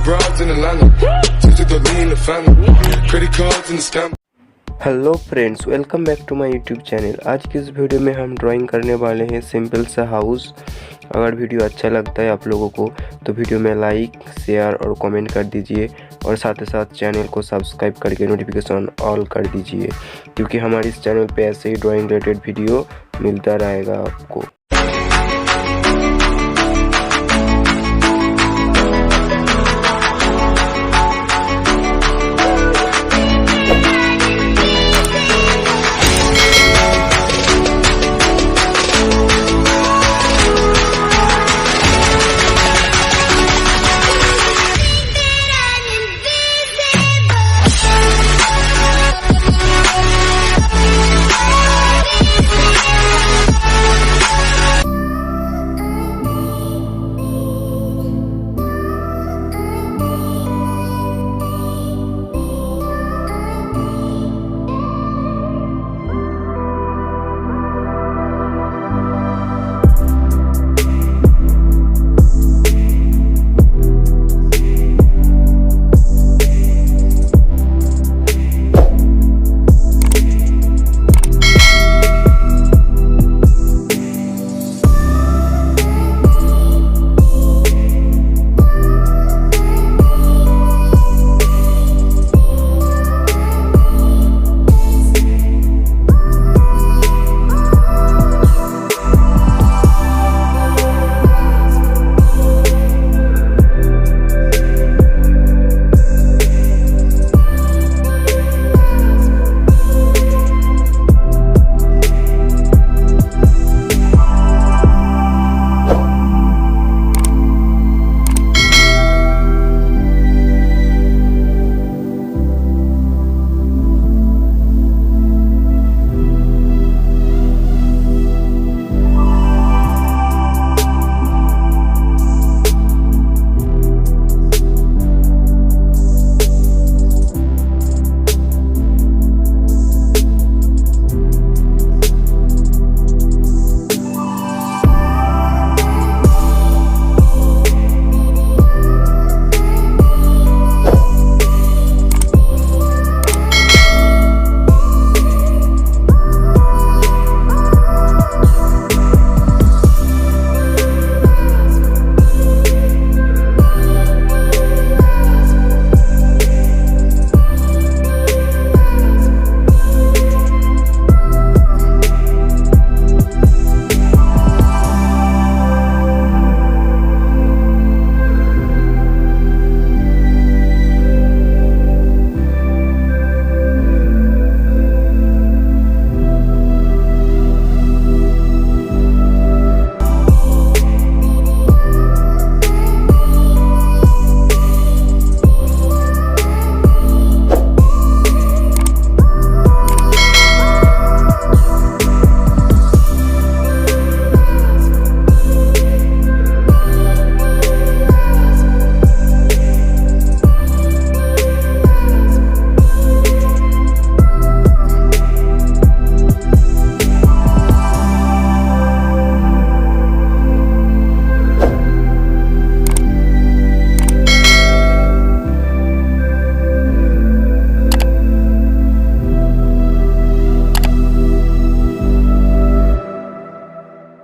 broads in Atlanta. Just to lean the family. Credit cards and the scam. Hello friends, welcome back to my YouTube channel. आज की इस video में हम drawing करने वाले हैं सिंपल सा हाउस। अगर वीडियो अच्छा लगता है आप लोगों को तो वीडियो में लाइक, शेयर और कमेंट कर दीजिए और साथ ही साथ चैनल को सब्सक्राइब करके नोटिफिकेशन ऑल कर दीजिए, क्योंकि हमारे इस चैनल पे ऐसे ही ड्राइंग रिलेटेड वीडियो मिलता रहेगा आपको।